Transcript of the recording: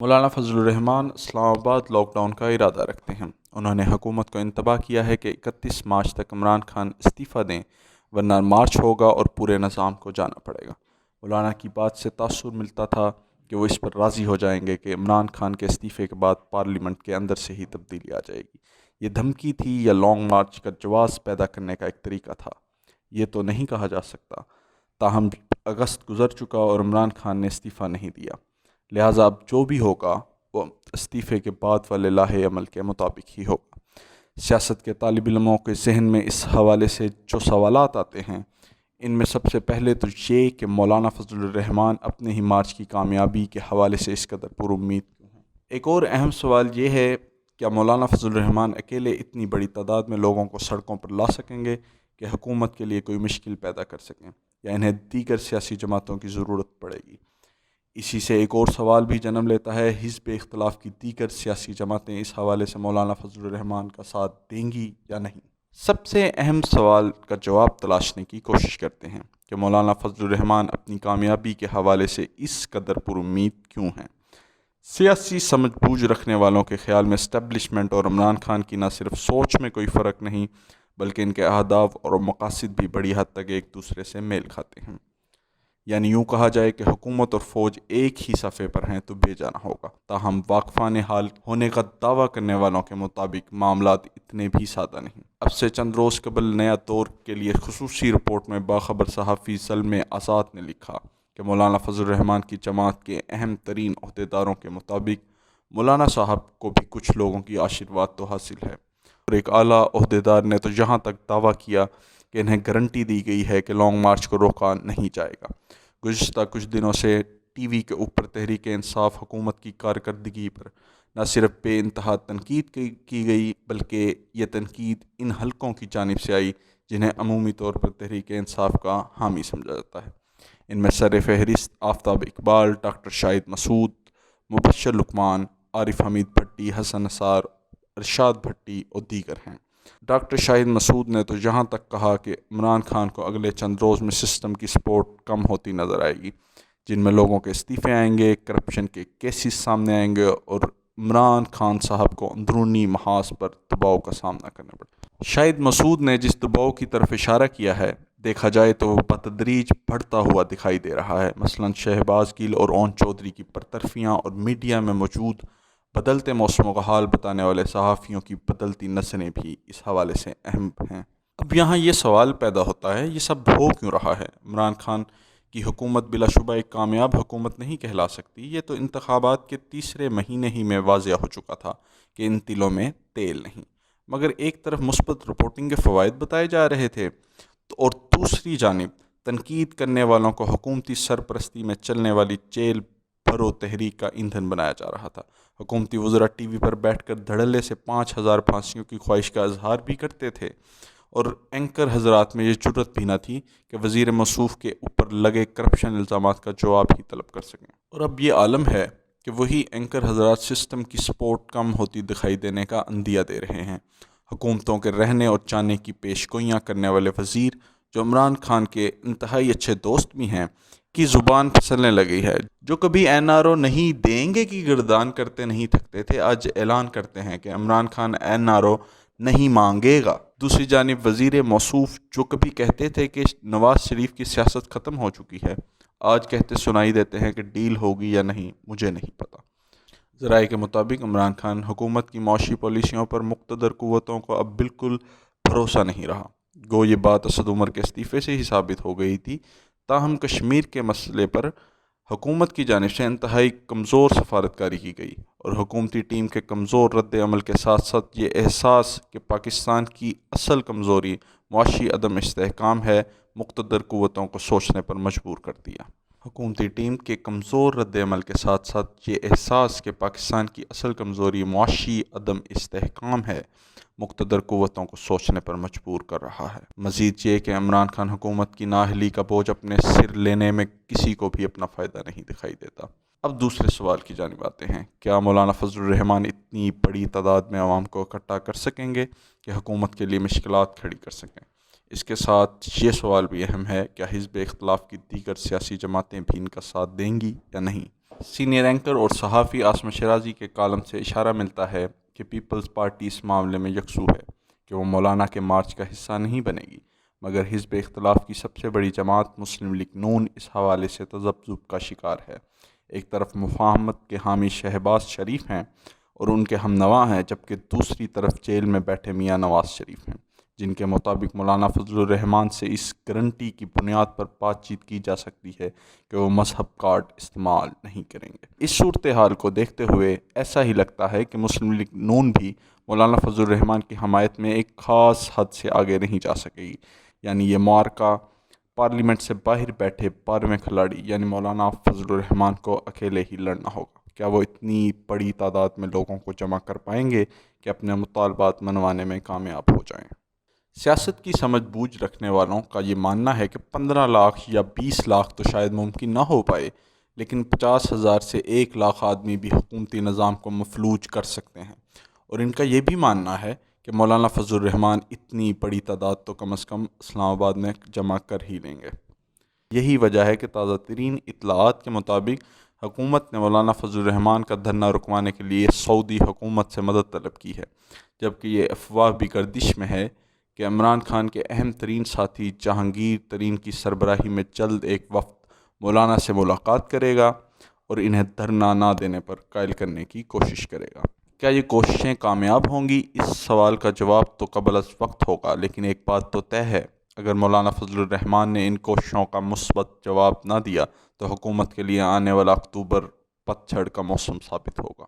مولانا فضل الرحمان اسلام آباد lock down کا ارادہ رکھتے ہیں۔ انہوں نے حکومت کو انتباہ کیا ہے کہ 31 مارچ تک عمران خان استعفیٰ دیں ورنہ مارچ ہوگا اور پورے نظام کو جانا پڑے گا۔ مولانا کی بات سے تاثر ملتا تھا کہ وہ اس پر راضی ہو جائیں گے کہ عمران خان کے استعفے کے بعد پارلیمنٹ کے اندر سے ہی تبدیلی آ جائے گی۔ یہ دھمکی تھی یا لانگ مارچ کا جواز پیدا کرنے کا ایک طریقہ تھا، یہ تو نہیں کہا جا سکتا۔ تاہم اگست گزر چکا اور عمران خان نے استعفیٰ نہیں دیا، لہٰذا اب جو بھی ہوگا وہ استعفے کے بعد والے لاحِ عمل کے مطابق ہی ہوگا۔ سیاست کے طالب علموں کے ذہن میں اس حوالے سے جو سوالات آتے ہیں، ان میں سب سے پہلے تو یہ کہ مولانا فضل الرحمان اپنے ہی مارچ کی کامیابی کے حوالے سے اس قدر پر امید کیوں ہیں۔ ایک اور اہم سوال یہ ہے، کیا مولانا فضل الرحمان اکیلے اتنی بڑی تعداد میں لوگوں کو سڑکوں پر لا سکیں گے کہ حکومت کے لیے کوئی مشکل پیدا کر سکیں، یا انہیں دیگر سیاسی جماعتوں کی ضرورت پڑے گی؟ اسی سے ایک اور سوال بھی جنم لیتا ہے، حزب اختلاف کی دیگر سیاسی جماعتیں اس حوالے سے مولانا فضل الرحمان کا ساتھ دیں گی یا نہیں؟ سب سے اہم سوال کا جواب تلاشنے کی کوشش کرتے ہیں کہ مولانا فضل الرحمان اپنی کامیابی کے حوالے سے اس قدر پر امید کیوں ہیں۔ سیاسی سمجھ بوجھ رکھنے والوں کے خیال میں اسٹیبلشمنٹ اور عمران خان کی نہ صرف سوچ میں کوئی فرق نہیں، بلکہ ان کے اہداف اور مقاصد بھی بڑی حد تک ایک دوسرے سے میل کھاتے ہیں۔ یعنی یوں کہا جائے کہ حکومت اور فوج ایک ہی صفحے پر ہیں تو بے جانا ہوگا۔ تاہم واقفان حال ہونے کا دعویٰ کرنے والوں کے مطابق معاملات اتنے بھی سادہ نہیں۔ اب سے چند روز قبل نیا دور کے لیے خصوصی رپورٹ میں باخبر صحافی زلمے آزاد نے لکھا کہ مولانا فضل الرحمان کی جماعت کے اہم ترین عہدیداروں کے مطابق مولانا صاحب کو بھی کچھ لوگوں کی آشرواد تو حاصل ہے، اور ایک اعلیٰ عہدیدار نے تو یہاں تک دعویٰ کیا کہ انہیں گارنٹی دی گئی ہے کہ لانگ مارچ کو روکا نہیں جائے گا۔ گزشتہ کچھ دنوں سے ٹی وی کے اوپر تحریک انصاف حکومت کی کارکردگی پر نہ صرف بے انتہا تنقید کی گئی، بلکہ یہ تنقید ان حلقوں کی جانب سے آئی جنہیں عمومی طور پر تحریک انصاف کا حامی سمجھا جاتا ہے۔ ان میں سر فہرست آفتاب اقبال، ڈاکٹر شاہد مسعود، مبشر لقمان، عارف حمید بھٹی، حسن نثار، ارشاد بھٹی اور دیگر ہیں۔ ڈاکٹر شاہد مسعود نے تو یہاں تک کہا کہ عمران خان کو اگلے چند روز میں سسٹم کی سپورٹ کم ہوتی نظر آئے گی، جن میں لوگوں کے استعفے آئیں گے، کرپشن کے کیسز سامنے آئیں گے اور عمران خان صاحب کو اندرونی محاذ پر دباؤ کا سامنا کرنا پڑے۔ شاہد مسعود نے جس دباؤ کی طرف اشارہ کیا ہے، دیکھا جائے تو وہ بتدریج بڑھتا ہوا دکھائی دے رہا ہے۔ مثلاً شہباز گل اور اون چودھری کی برطرفیاں اور میڈیا میں موجود بدلتے موسموں کا حال بتانے والے صحافیوں کی بدلتی نظریں بھی اس حوالے سے اہم ہیں۔ اب یہاں یہ سوال پیدا ہوتا ہے، یہ سب ہو کیوں رہا ہے؟ عمران خان کی حکومت بلا شبہ ایک کامیاب حکومت نہیں کہلا سکتی، یہ تو انتخابات کے تیسرے مہینے ہی میں واضح ہو چکا تھا کہ ان تلوں میں تیل نہیں۔ مگر ایک طرف مثبت رپورٹنگ کے فوائد بتائے جا رہے تھے اور دوسری جانب تنقید کرنے والوں کو حکومتی سرپرستی میں چلنے والی چیل بھرو تحریک کا ایندھن بنایا جا رہا تھا۔ حکومتی وزراء ٹی وی پر بیٹھ کر دھڑلے سے 5000 پھانسیوں کی خواہش کا اظہار بھی کرتے تھے، اور اینکر حضرات میں یہ جرأت بھی نہ تھی کہ وزیر موصوف کے اوپر لگے کرپشن الزامات کا جواب ہی طلب کر سکیں۔ اور اب یہ عالم ہے کہ وہی اینکر حضرات سسٹم کی سپورٹ کم ہوتی دکھائی دینے کا عندیہ دے رہے ہیں۔ حکومتوں کے رہنے اور چاہنے کی پیش گوئیاں کرنے والے وزیر، جو عمران خان کے انتہائی اچھے دوست بھی ہیں، کی زبان پھسلنے لگی ہے۔ جو کبھی این آر او نہیں دیں گے کی گردان کرتے نہیں تھکتے تھے، آج اعلان کرتے ہیں کہ Imran Khan N R O نہیں مانگے گا۔ دوسری جانب وزیر موصوف، جو کبھی کہتے تھے کہ نواز شریف کی سیاست ختم ہو چکی ہے، آج کہتے سنائی دیتے ہیں کہ ڈیل ہوگی یا نہیں مجھے نہیں پتا۔ ذرائع کے مطابق عمران خان حکومت کی معاشی پالیسیوں پر مقتدر قوتوں کو اب بالکل بھروسہ نہیں رہا۔ گو یہ بات اسد عمر کے استعفے سے ہی ثابت ہو گئی تھی۔ تاہم کشمیر کے مسئلے پر حکومت کی جانب سے انتہائی کمزور سفارتکاری کی گئی، اور حکومتی ٹیم کے کمزور رد عمل کے ساتھ ساتھ یہ احساس کہ پاکستان کی اصل کمزوری معاشی عدم استحکام ہے، مقتدر قوتوں کو سوچنے پر مجبور کر دیا۔ حکومتی ٹیم کے کمزور رد عمل کے ساتھ ساتھ یہ احساس کہ پاکستان کی اصل کمزوری معاشی عدم استحکام ہے، مقتدر قوتوں کو سوچنے پر مجبور کر رہا ہے۔ مزید یہ کہ عمران خان حکومت کی نااہلی کا بوجھ اپنے سر لینے میں کسی کو بھی اپنا فائدہ نہیں دکھائی دیتا۔ اب دوسرے سوال کی جانب آتے ہیں، کیا مولانا فضل الرحمان اتنی بڑی تعداد میں عوام کو اکٹھا کر سکیں گے کہ حکومت کے لیے مشکلات کھڑی کر سکیں؟ اس کے ساتھ یہ سوال بھی اہم ہے، کیا حزب اختلاف کی دیگر سیاسی جماعتیں بھی ان کا ساتھ دیں گی یا نہیں؟ سینئر اینکر اور صحافی عاصمہ شیرازی کے کالم سے اشارہ ملتا ہے کہ پیپلز پارٹی اس معاملے میں یکسو ہے کہ وہ مولانا کے مارچ کا حصہ نہیں بنے گی، مگر حزب اختلاف کی سب سے بڑی جماعت مسلم لیگ نون اس حوالے سے تذبذب کا شکار ہے۔ ایک طرف مفاہمت کے حامی شہباز شریف ہیں اور ان کے ہم نوا ہیں، جبکہ دوسری طرف جیل میں بیٹھے میاں نواز شریف ہیں، جن کے مطابق مولانا فضل الرحمان سے اس گارنٹی کی بنیاد پر بات چیت کی جا سکتی ہے کہ وہ مذہب کارڈ استعمال نہیں کریں گے۔ اس صورتحال کو دیکھتے ہوئے ایسا ہی لگتا ہے کہ مسلم لیگ نون بھی مولانا فضل الرحمان کی حمایت میں ایک خاص حد سے آگے نہیں جا سکے گی، یعنی یہ معرکہ پارلیمنٹ سے باہر بیٹھے 12ویں کھلاڑی یعنی مولانا فضل الرحمان کو اکیلے ہی لڑنا ہوگا۔ کیا وہ اتنی بڑی تعداد میں لوگوں کو جمع کر پائیں گے کہ اپنے مطالبات منوانے میں کامیاب ہو جائیں؟ سیاست کی سمجھ بوجھ رکھنے والوں کا یہ ماننا ہے کہ 15 لاکھ یا 20 لاکھ تو شاید ممکن نہ ہو پائے، لیکن 50,000 سے 1 لاکھ آدمی بھی حکومتی نظام کو مفلوج کر سکتے ہیں، اور ان کا یہ بھی ماننا ہے کہ مولانا فضل الرحمان اتنی بڑی تعداد تو کم از کم اسلام آباد میں جمع کر ہی لیں گے۔ یہی وجہ ہے کہ تازہ ترین اطلاعات کے مطابق حکومت نے مولانا فضل الرحمان کا دھرنا رکوانے کے لیے سعودی حکومت سے مدد طلب کی ہے، جبکہ یہ افواہ بھی گردش میں ہے کہ عمران خان کے اہم ترین ساتھی جہانگیر ترین کی سربراہی میں جلد ایک وفد مولانا سے ملاقات کرے گا اور انہیں دھرنا نہ دینے پر قائل کرنے کی کوشش کرے گا۔ کیا یہ کوششیں کامیاب ہوں گی؟ اس سوال کا جواب تو قبل از وقت ہوگا، لیکن ایک بات تو طے ہے، اگر مولانا فضل الرحمان نے ان کوششوں کا مثبت جواب نہ دیا تو حکومت کے لیے آنے والا اکتوبر پتجھڑ کا موسم ثابت ہوگا۔